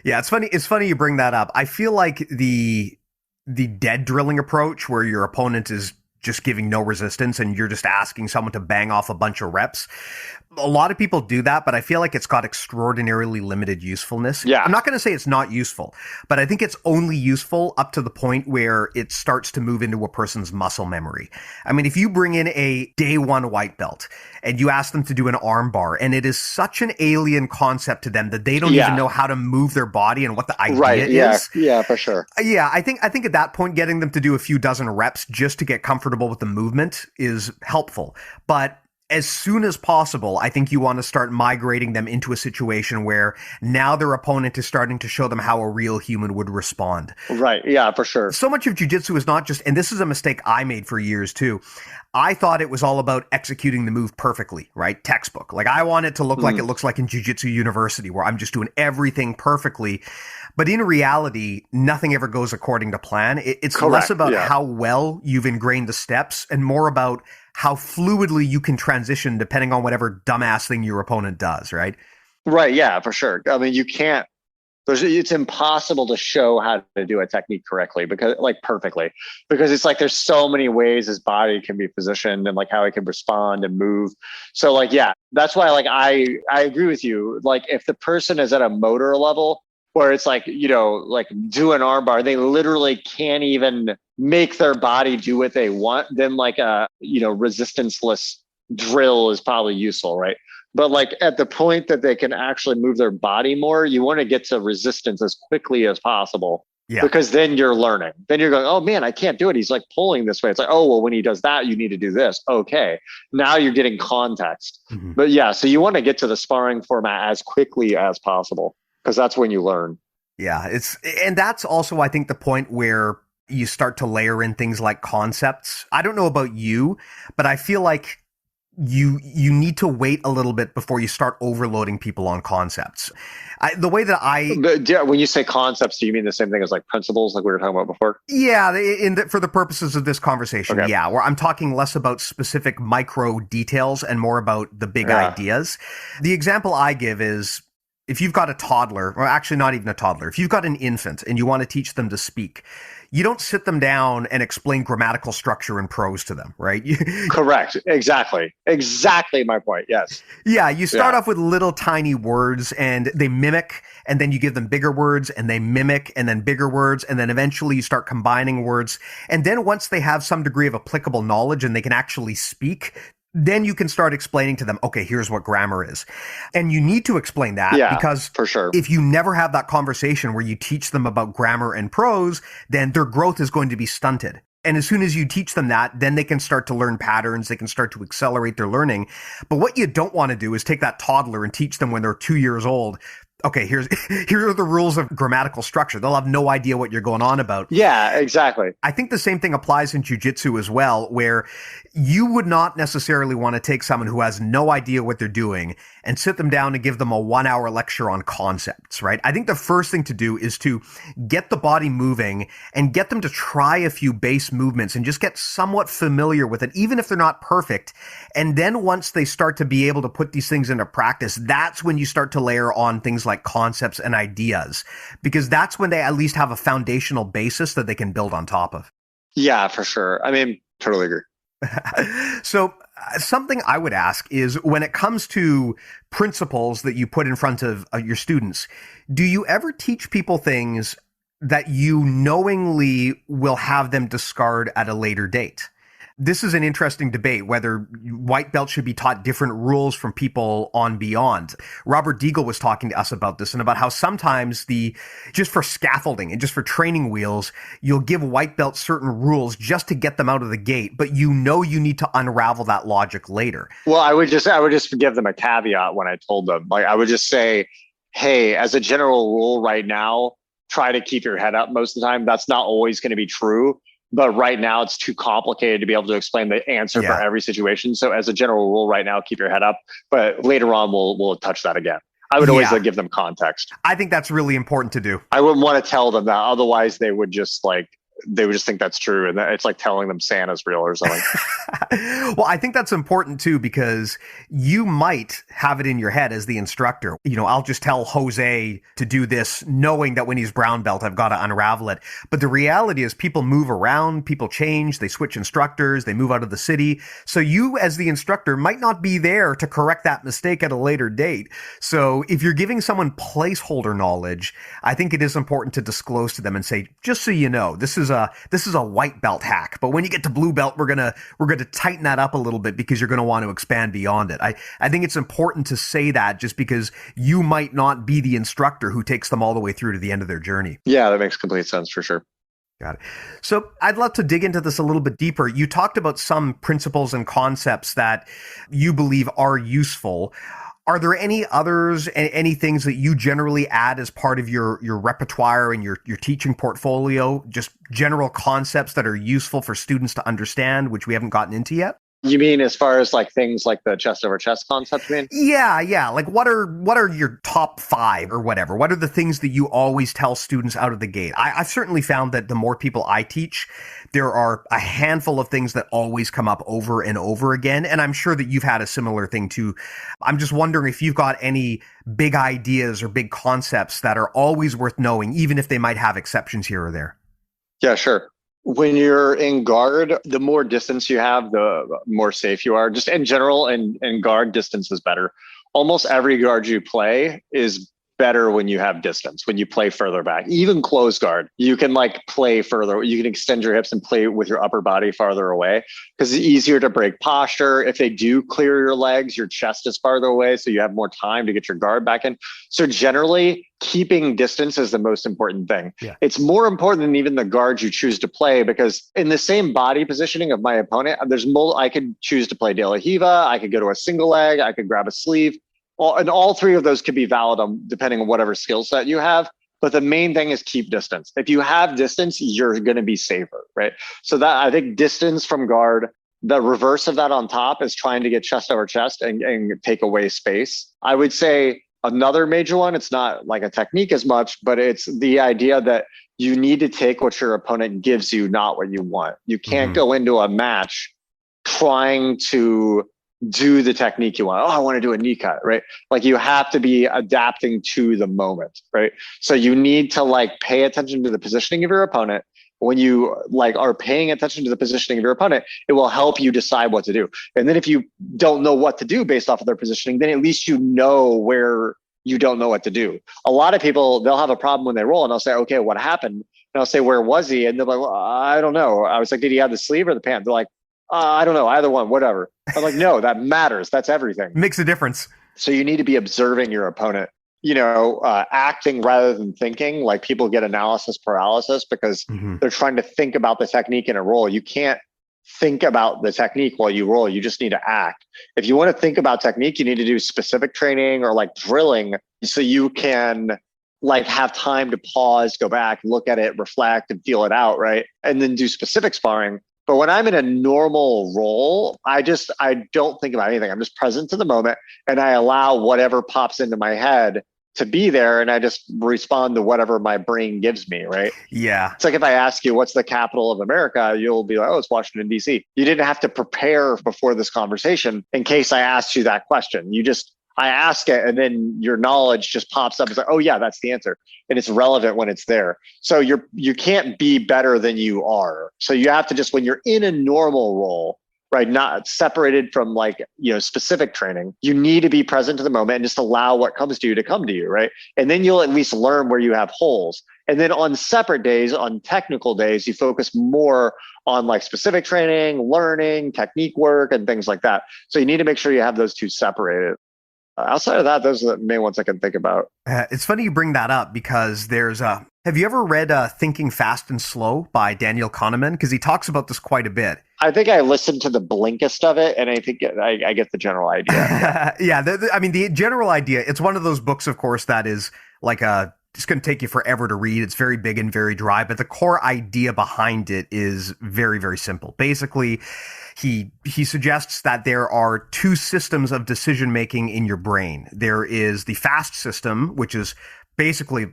It's funny you bring that up. I feel like the dead drilling approach, where your opponent is just giving no resistance and you're just asking someone to bang off a bunch of reps. A lot of people do that, but I feel like it's got extraordinarily limited usefulness. Yeah. I'm not going to say it's not useful, but I think it's only useful up to the point where it starts to move into a person's muscle memory. I mean, if you bring in a day one white belt and you ask them to do an arm bar, and it is such an alien concept to them that they don't even know how to move their body and what the idea is. Yeah, for sure. Yeah, I think at that point, getting them to do a few dozen reps just to get comfortable with the movement is helpful. But as soon as possible, I think you want to start migrating them into a situation where now their opponent is starting to show them how a real human would respond. Right. Yeah, for sure. So much of jiu-jitsu is not just, and this is a mistake I made for years too. I thought it was all about executing the move perfectly, right? Textbook. Like I want it to look like it looks like in Jiu-Jitsu University, where I'm just doing everything perfectly. But in reality, nothing ever goes according to plan. It's Correct. Less about how well you've ingrained the steps and more about how fluidly you can transition depending on whatever dumbass thing your opponent does, right? Right. Yeah, for sure. I mean, you can't, it's impossible to show how to do a technique correctly because like perfectly, because it's like, there's so many ways his body can be positioned and like how he can respond and move. So like, yeah, that's why like, I agree with you. Like if the person is at a motor level where it's like, like do an arm bar, they literally can't even make their body do what they want, then like a, resistanceless drill is probably useful, right? But like at the point that they can actually move their body more, you want to get to resistance as quickly as possible. Yeah. Because then you're learning. Then you're going, oh man, I can't do it. He's like pulling this way. It's like, oh, well, when he does that, you need to do this. Okay. Now you're getting context. Mm-hmm. But yeah, so you want to get to the sparring format as quickly as possible because that's when you learn. Yeah. And that's also, I think, the point where you start to layer in things like concepts. I don't know about you, but I feel like you need to wait a little bit before you start overloading people on concepts. The way that I But when you say concepts, do you mean the same thing as like principles, like we were talking about before? Yeah, for the purposes of this conversation, Okay. yeah, where I'm talking less about specific micro details and more about the big Yeah. ideas. The example I give is if you've got a toddler, or actually not even a toddler, if you've got an infant and you want to teach them to speak, you don't sit them down and explain grammatical structure and prose to them, right? Correct. Exactly my point. Yes. Yeah, you start off with little tiny words and they mimic, and then you give them bigger words and they mimic, and then bigger words, and then eventually you start combining words. And then once they have some degree of applicable knowledge and they can actually speak, then you can start explaining to them, okay, here's what grammar is. And you need to explain that because for sure. If you never have that conversation where you teach them about grammar and prose, then their growth is going to be stunted. And as soon as you teach them that, then they can start to learn patterns. They can start to accelerate their learning. But what you don't want to do is take that toddler and teach them when they're 2 years old. Okay, here are the rules of grammatical structure. They'll have no idea what you're going on about. Yeah, exactly. I think the same thing applies in jiu-jitsu as well, where you would not necessarily want to take someone who has no idea what they're doing and sit them down and give them a 1-hour lecture on concepts, right? I think the first thing to do is to get the body moving and get them to try a few base movements and just get somewhat familiar with it, even if they're not perfect. And then once they start to be able to put these things into practice, that's when you start to layer on things like concepts and ideas, because that's when they at least have a foundational basis that they can build on top of. Yeah, for sure. I mean, totally agree. So something I would ask is, when it comes to principles that you put in front of your students, do you ever teach people things that you knowingly will have them discard at a later date? This is an interesting debate, whether white belts should be taught different rules from people on beyond. Robert Deagle was talking to us about this and about how sometimes just for scaffolding and just for training wheels, you'll give white belts certain rules just to get them out of the gate, but you need to unravel that logic later. Well, I would just give them a caveat when I told them. Like, I would just say, hey, as a general rule right now, try to keep your head up most of the time. That's not always going to be true. But right now, it's too complicated to be able to explain the answer for every situation. So as a general rule right now, keep your head up. But later on, we'll touch that again. I would always give them context. I think that's really important to do. I wouldn't want to tell them that. Otherwise, they would just think that's true. And it's like telling them Santa's real or something. Well, I think that's important too, because you might have it in your head as the instructor. I'll just tell Jose to do this, knowing that when he's brown belt, I've got to unravel it. But the reality is people move around, people change, they switch instructors, they move out of the city. So you as the instructor might not be there to correct that mistake at a later date. So if you're giving someone placeholder knowledge, I think it is important to disclose to them and say, just so you know, this is a white belt hack. But when you get to blue belt, we're going to tighten that up a little bit because you're going to want to expand beyond it. I think it's important to say that, just because you might not be the instructor who takes them all the way through to the end of their journey. Yeah, that makes complete sense for sure. Got it. So I'd love to dig into this a little bit deeper. You talked about some principles and concepts that you believe are useful. Are there any others, any things that you generally add as part of your repertoire and your teaching portfolio, just general concepts that are useful for students to understand, which we haven't gotten into yet? You mean as far as like things like the chest over chest concept, you mean? Yeah. Like what are your top 5 or whatever? What are the things that you always tell students out of the gate? I've certainly found that the more people I teach, there are a handful of things that always come up over and over again. And I'm sure that you've had a similar thing too. I'm just wondering if you've got any big ideas or big concepts that are always worth knowing, even if they might have exceptions here or there. Yeah, sure. When you're in guard, the more distance you have, the more safe you are. Just in general, in guard, distance is better. Almost every guard you play is better when you have distance, when you play further back. Even closed guard, you can play further. You can extend your hips and play with your upper body farther away, because it's easier to break posture. If they do clear your legs, your chest is farther away, so you have more time to get your guard back in. So generally, keeping distance is the most important thing. Yeah. It's more important than even the guards you choose to play, because in the same body positioning of my opponent, I could choose to play De La Hiva, I could go to a single leg, I could grab a sleeve. And all 3 of those could be valid depending on whatever skill set you have. But the main thing is keep distance. If you have distance, you're going to be safer, right? So that, I think, distance from guard, The reverse of that on top is trying to get chest over chest and take away space. I would say another major one, it's not like a technique as much, but it's the idea that you need to take what your opponent gives you, not what you want. You can't go into a match trying to do the technique you want. Oh, I want to do a knee cut, right? Like you have to be adapting to the moment, right? So you need to like pay attention to the positioning of your opponent. When you like are paying attention to the positioning of your opponent, it will help you decide what to do. And then if you don't know what to do based off of their positioning, then at least you know where you don't know what to do. A lot of people, they'll have a problem when they roll and they'll say, okay, what happened? And I'll say, where was he? And they're like, well, I don't know. I was like, did he have the sleeve or the pant? They're like, I don't know, either one, whatever. I'm like, no, that matters. That's everything. Makes a difference. So you need to be observing your opponent, acting rather than thinking. Like people get analysis paralysis because they're trying to think about the technique in a roll. You can't think about the technique while you roll. You just need to act. If you want to think about technique, you need to do specific training or like drilling so you can like have time to pause, go back, look at it, reflect and feel it out, right? And then do specific sparring. But when I'm in a normal role, I don't think about anything. I'm just present to the moment and I allow whatever pops into my head to be there. And I just respond to whatever my brain gives me, right? Yeah. It's like if I ask you, what's the capital of America? You'll be like, oh, it's Washington, D.C. You didn't have to prepare before this conversation in case I asked you that question. I ask it and then your knowledge just pops up. It's like, oh yeah, that's the answer. And it's relevant when it's there. So you can't be better than you are. So you have to just, when you're in a normal role, right, not separated from like, specific training, you need to be present to the moment and just allow what comes to you to come to you, right? And then you'll at least learn where you have holes. And then on separate days, on technical days, you focus more on like specific training, learning, technique work, and things like that. So you need to make sure you have those two separated. Outside of that, those are the main ones I can think about. It's funny you bring that up because have you ever read Thinking Fast and Slow by Daniel Kahneman? Because he talks about this quite a bit. I think I listened to the blinkest of it, and I think I get the general idea. Yeah, the general idea, it's one of those books, of course, that is like it's going to take you forever to read. It's very big and very dry, but the core idea behind it is very, very simple. Basically, he suggests that there are two systems of decision-making in your brain. There is the fast system, which is basically,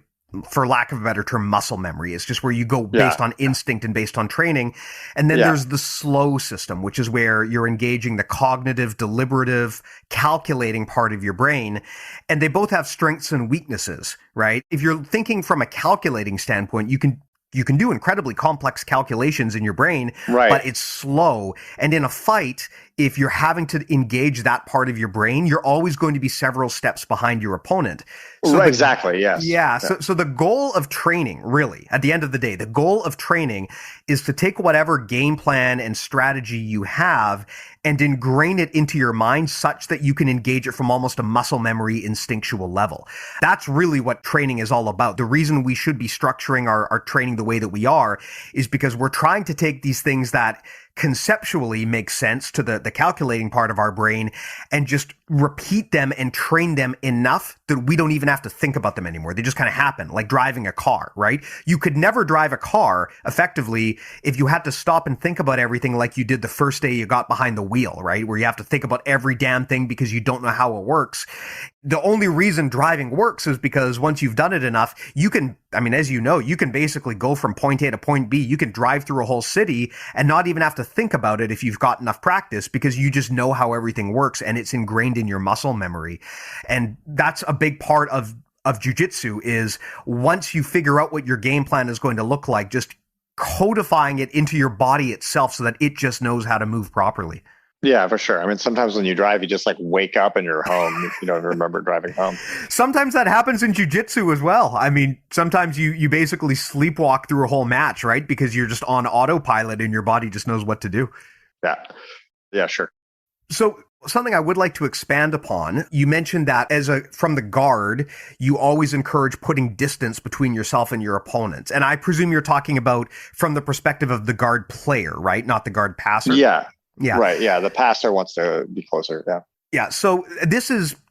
for lack of a better term, muscle memory. It's just where you go based on instinct and based on training. And then there's the slow system, which is where you're engaging the cognitive, deliberative, calculating part of your brain. And they both have strengths and weaknesses, right? If you're thinking from a calculating standpoint, you can do incredibly complex calculations in your brain, but it's slow. And in a fight, if you're having to engage that part of your brain, you're always going to be several steps behind your opponent. So exactly, yes. Yeah. So the goal of training, really, at the end of the day, the goal of training is to take whatever game plan and strategy you have and ingrain it into your mind such that you can engage it from almost a muscle memory instinctual level. That's really what training is all about. The reason we should be structuring our training the way that we are is because we're trying to take these things that conceptually make sense to the calculating part of our brain and just repeat them and train them enough that we don't even have to think about them anymore. They just kind of happen, like driving a car, right? You could never drive a car effectively if you had to stop and think about everything like you did the first day you got behind the wheel, right? Where you have to think about every damn thing because you don't know how it works. The only reason driving works is because once you've done it enough, you can, as you know, you can basically go from point A to point B. You can drive through a whole city and not even have to think about it if you've got enough practice because you just know how everything works and it's ingrained in your muscle memory. And that's a big part of jiu-jitsu is once you figure out what your game plan is going to look like, just codifying it into your body itself so that it just knows how to move properly. Yeah, for sure. Sometimes when you drive, you just like wake up and you're home. You don't even remember driving home. Sometimes that happens in jiu-jitsu as well. Sometimes you basically sleepwalk through a whole match, right? Because you're just on autopilot and your body just knows what to do. Yeah, sure. So something I would like to expand upon, you mentioned that from the guard, you always encourage putting distance between yourself and your opponent. And I presume you're talking about from the perspective of the guard player, right? Not the guard passer. Yeah. Right. Yeah. The passer wants to be closer. Yeah. Yeah, so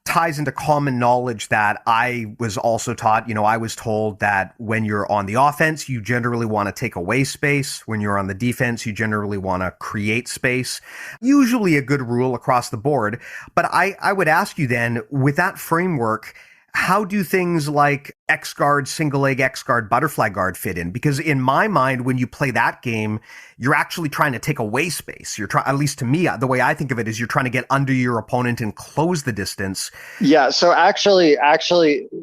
ties into common knowledge that I was also taught. I was told that when you're on the offense, you generally want to take away space. When you're on the defense, you generally want to create space. Usually a good rule across the board. But I would ask you then, with that framework, how do things like X guard, single leg X guard, butterfly guard fit in? Because in my mind, when you play that game, you're actually trying to take away space. You're trying, at least to me, the way I think of it is you're trying to get under your opponent and close the distance. Yeah. So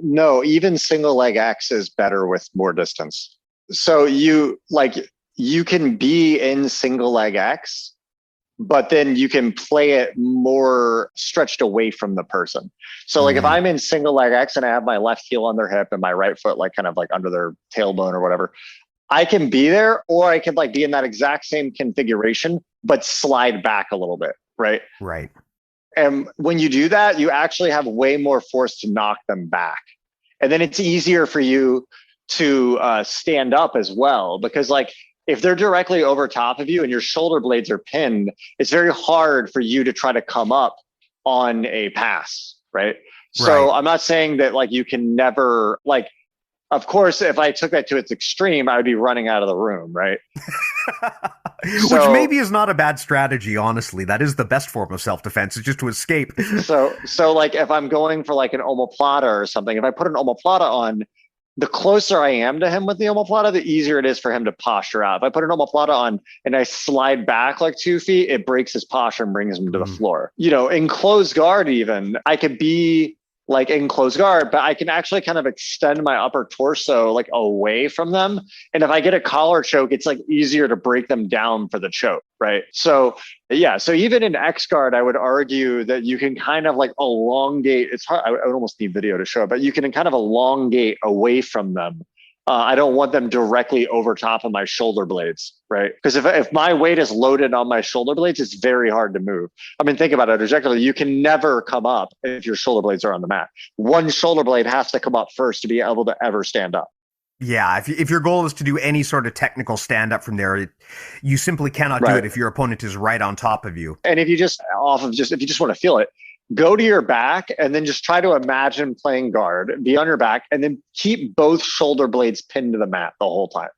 no, even single leg X is better with more distance. So you can be in single leg X, but then you can play it more stretched away from the person. So like if I'm in single leg X and I have my left heel on their hip and my right foot like kind of like under their tailbone or whatever, I can be there, or I could like be in that exact same configuration, but slide back a little bit, right? Right. And when you do that, you actually have way more force to knock them back. And then it's easier for you to stand up as well, because like if they're directly over top of you and your shoulder blades are pinned, it's very hard for you to try to come up on a pass, right? So I'm not saying that like you can never like, of course, if I took that to its extreme, I would be running out of the room, right? Which maybe is not a bad strategy, honestly. That is the best form of self-defense, is just to escape. So like if I'm going for like an omoplata or something, if I put an omoplata on, the closer I am to him with the omoplata, the easier it is for him to posture out. If I put an omoplata on and I slide back like 2 feet, it breaks his posture and brings him to the floor. In closed guard even, I could be like in closed guard, but I can actually kind of extend my upper torso like away from them. And if I get a collar choke, it's like easier to break them down for the choke, right? So yeah, so even in X guard, I would argue that you can kind of like elongate. It's hard. I would almost need video to show it, but you can kind of elongate away from them. I don't want them directly over top of my shoulder blades, right? Because if my weight is loaded on my shoulder blades, it's very hard to move. I mean, think about it objectively. You can never come up if your shoulder blades are on the mat. One shoulder blade has to come up first to be able to ever stand up. Yeah, if your goal is to do any sort of technical stand-up from there, you simply cannot do it if your opponent is right on top of you. And if you just want to feel it, go to your back and then just try to imagine playing guard, be on your back, and then keep both shoulder blades pinned to the mat the whole time.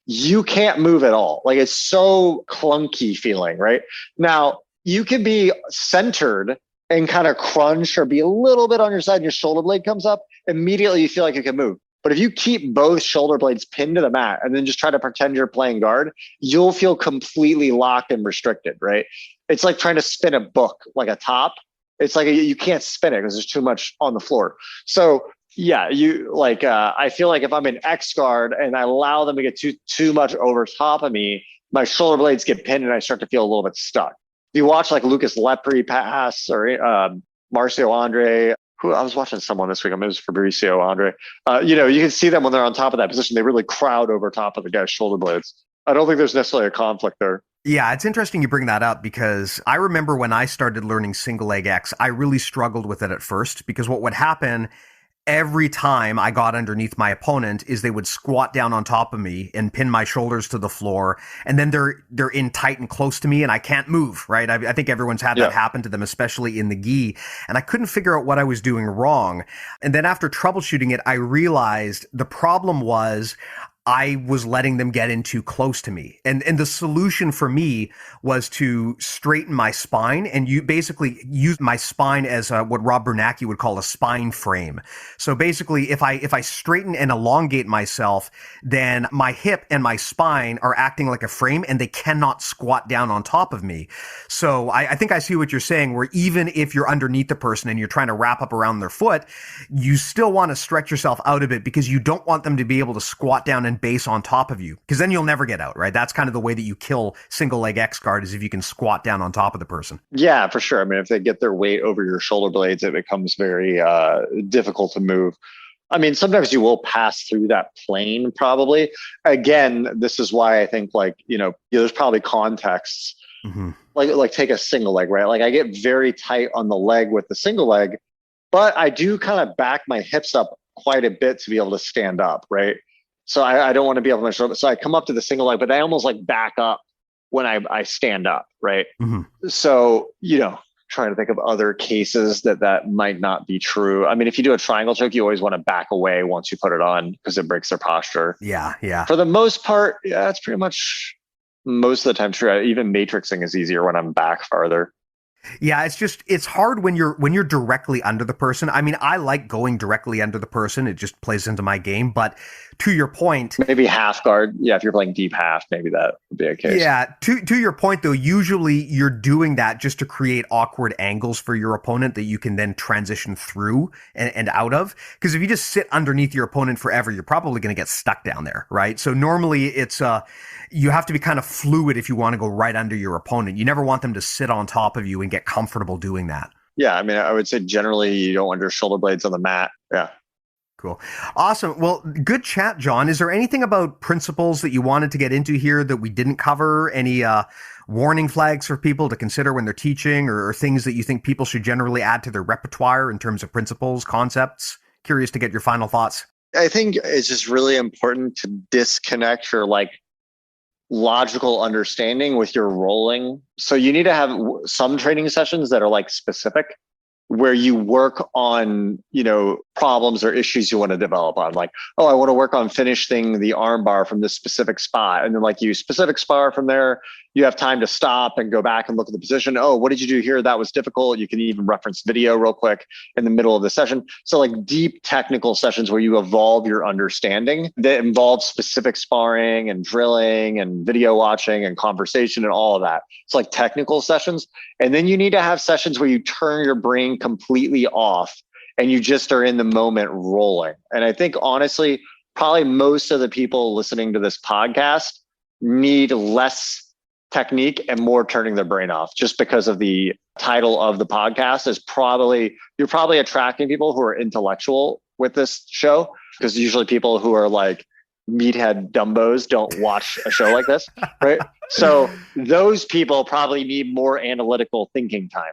You can't move at all. Like it's so clunky feeling, right? Now, you can be centered and kind of crunch or be a little bit on your side and your shoulder blade comes up. Immediately you feel like you can move. But if you keep both shoulder blades pinned to the mat and then just try to pretend you're playing guard, you'll feel completely locked and restricted, right? It's like trying to spin a book like a top. It's like you can't spin it because there's too much on the floor. So yeah, I feel like if I'm in X guard and I allow them to get too much over top of me, my shoulder blades get pinned and I start to feel a little bit stuck. If you watch like Lucas Lepre pass or Marcio Andre, who I was watching someone this week, it was Fabricio Andre. You can see them when they're on top of that position. They really crowd over top of the guy's shoulder blades. I don't think there's necessarily a conflict there. Yeah, it's interesting you bring that up because I remember when I started learning single leg X, I really struggled with it at first because what would happen every time I got underneath my opponent is they would squat down on top of me and pin my shoulders to the floor. And then they're in tight and close to me and I can't move, right? I think everyone's had that happen to them, especially in the gi. And I couldn't figure out what I was doing wrong. And then after troubleshooting it, I realized the problem was I was letting them get in too close to me. And the solution for me was to straighten my spine and you basically use my spine as what Rob Bernacki would call a spine frame. So basically, if I straighten and elongate myself, then my hip and my spine are acting like a frame and they cannot squat down on top of me. So I think I see what you're saying, where even if you're underneath the person and you're trying to wrap up around their foot, you still want to stretch yourself out a bit because you don't want them to be able to squat down and base on top of you, because then you'll never get out, right? That's kind of the way that you kill single leg X guard, is if you can squat down on top of the person. Yeah, for sure. I mean, if they get their weight over your shoulder blades, it becomes very difficult to move. I mean, sometimes you will pass through that plane probably. Again, this is why I think there's probably contexts. Mm-hmm. Like take a single leg, right? Like I get very tight on the leg with the single leg, but I do kind of back my hips up quite a bit to be able to stand up, right? So I don't want to be able to my shoulder. So I come up to the single leg, but I almost like back up when I stand up, right? Mm-hmm. So, trying to think of other cases that might not be true. I mean, if you do a triangle choke, you always want to back away once you put it on because it breaks their posture. Yeah, yeah. For the most part, yeah, that's pretty much most of the time true. Even matrixing is easier when I'm back farther. Yeah, it's hard when you're directly under the person. I mean, I like going directly under the person. It just plays into my game. But to your point, maybe half guard. Yeah, if you're playing deep half, maybe that would be a case. Yeah, to your point though, usually you're doing that just to create awkward angles for your opponent that you can then transition through and out of. Because if you just sit underneath your opponent forever, you're probably going to get stuck down there, right? So normally it's you have to be kind of fluid if you want to go right under your opponent. You never want them to sit on top of you and get comfortable doing that. Yeah, I mean, I would say generally you don't want your shoulder blades on the mat. Yeah. Cool. Awesome. Well, good chat, Jon. Is there anything about principles that you wanted to get into here that we didn't cover? Any warning flags for people to consider when they're teaching, or things that you think people should generally add to their repertoire in terms of principles, concepts? Curious to get your final thoughts. I think it's just really important to disconnect your logical understanding with your rolling. So you need to have some training sessions that are specific, where you work on, problems or issues you want to develop on. I want to work on finishing the arm bar from this specific spot. And then you specific spar from there, you have time to stop and go back and look at the position. Oh, what did you do here? That was difficult. You can even reference video real quick in the middle of the session. So deep technical sessions where you evolve your understanding that involve specific sparring and drilling and video watching and conversation and all of that. It's technical sessions. And then you need to have sessions where you turn your brain completely off and you just are in the moment rolling. And I think honestly, probably most of the people listening to this podcast need less technique and more turning their brain off, just because of the title of the podcast is you're probably attracting people who are intellectual with this show, because usually people who are meathead dumbos don't watch a show like this, right? So those people probably need more analytical thinking time.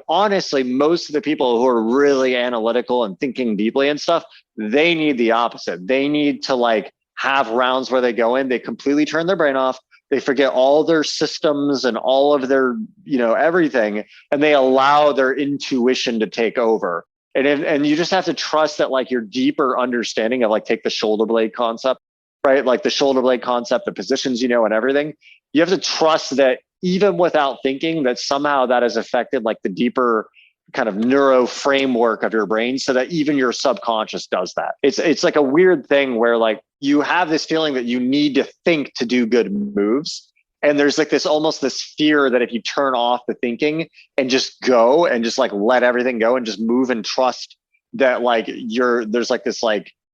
Honestly, most of the people who are really analytical and thinking deeply and stuff, they need the opposite. They need to have rounds where they go in, they completely turn their brain off, they forget all their systems and all of their, everything, and they allow their intuition to take over. And you just have to trust that your deeper understanding of take the shoulder blade concept, right? The shoulder blade concept, the positions, and everything. You have to trust that even without thinking, that somehow that has affected the deeper kind of neuro framework of your brain, so that even your subconscious does that. It's a weird thing where you have this feeling that you need to think to do good moves. And there's this fear that if you turn off the thinking and just go and just let everything go and just move and trust that there's this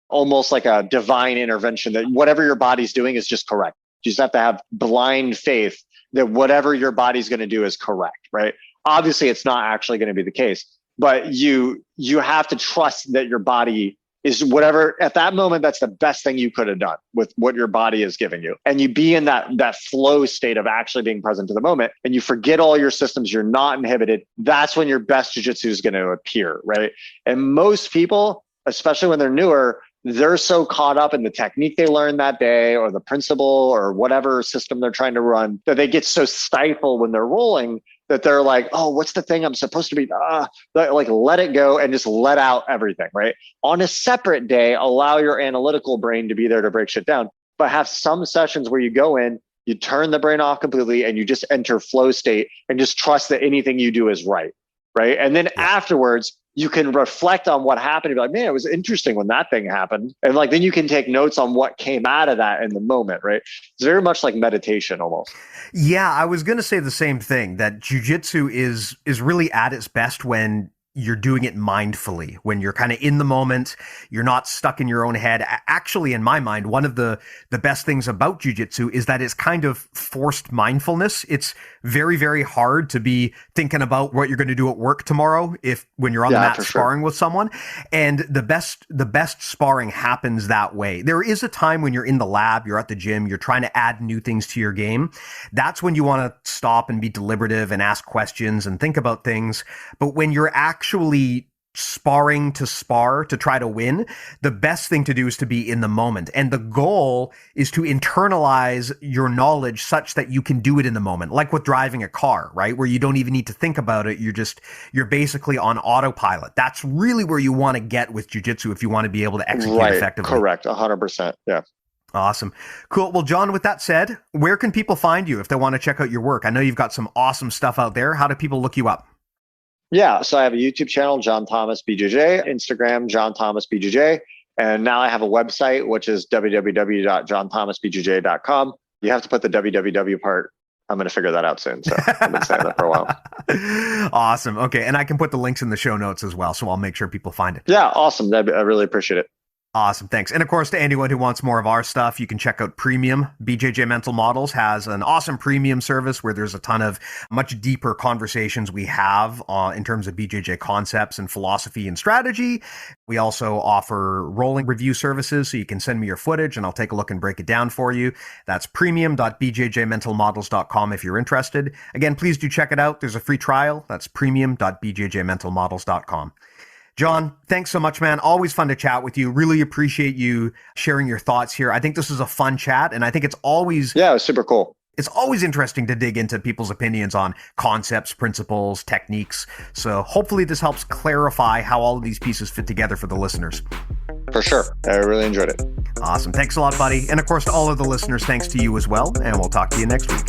almost a divine intervention, that whatever your body's doing is just correct. You just have to have blind faith that whatever your body's going to do is correct, right? Obviously, it's not actually going to be the case, but you have to trust that your body is whatever at that moment, that's the best thing you could have done with what your body is giving you. And you be in that flow state of actually being present to the moment, and you forget all your systems, you're not inhibited. That's when your best jiu-jitsu is going to appear, right? And most people, especially when they're newer, they're so caught up in the technique they learned that day or the principle or whatever system they're trying to run, that they get so stifled when they're rolling that they're oh, what's the thing I'm supposed to be? Let it go and just let out everything, right? On a separate day, allow your analytical brain to be there to break shit down, but have some sessions where you go in, you turn the brain off completely, and you just enter flow state and just trust that anything you do is right, right? And then afterwards, you can reflect on what happened and be man, it was interesting when that thing happened. And then you can take notes on what came out of that in the moment, right? It's very much like meditation almost. Yeah, I was going to say the same thing, that jiu-jitsu is really at its best when you're doing it mindfully, when you're kind of in the moment, you're not stuck in your own head. Actually, in my mind, one of the best things about jiu-jitsu is that it's kind of forced mindfulness. It's very, very hard to be thinking about what you're going to do at work tomorrow when you're on the mat sparring with someone. And the best sparring happens that way. There is a time when you're in the lab, you're at the gym, you're trying to add new things to your game. That's when you want to stop and be deliberative and ask questions and think about things. But when you're actually sparring to spar to try to win, the best thing to do is to be in the moment. And the goal is to internalize your knowledge such that you can do it in the moment. Like with driving a car, right? Where you don't even need to think about it. You're basically on autopilot. That's really where you want to get with jiu-jitsu if you want to be able to execute effectively. Correct. 100%. Yeah. Awesome. Cool. Well, Jon, with that said, where can people find you if they want to check out your work? I know you've got some awesome stuff out there. How do people look you up? Yeah, so I have a YouTube channel, Jon Thomas BJJ, Instagram, Jon Thomas BJJ, and now I have a website, which is www.jonthomasbjj.com. You have to put the www part. I'm going to figure that out soon. So I've been saying that for a while. Awesome. Okay. And I can put the links in the show notes as well. So I'll make sure people find it. Yeah, awesome. I really appreciate it. Awesome. Thanks. And of course, to anyone who wants more of our stuff, you can check out Premium. BJJ Mental Models has an awesome premium service where there's a ton of much deeper conversations we have in terms of BJJ concepts and philosophy and strategy. We also offer rolling review services, so you can send me your footage and I'll take a look and break it down for you. That's premium.bjjmentalmodels.com if you're interested. Again, please do check it out. There's a free trial. That's premium.bjjmentalmodels.com. Jon, thanks so much, man. Always fun to chat with you. Really appreciate you sharing your thoughts here. I think this is a fun chat, and I think it's always... Yeah, it was super cool. It's always interesting to dig into people's opinions on concepts, principles, techniques. So hopefully this helps clarify how all of these pieces fit together for the listeners. For sure. I really enjoyed it. Awesome. Thanks a lot, buddy. And of course, to all of the listeners, thanks to you as well. And we'll talk to you next week.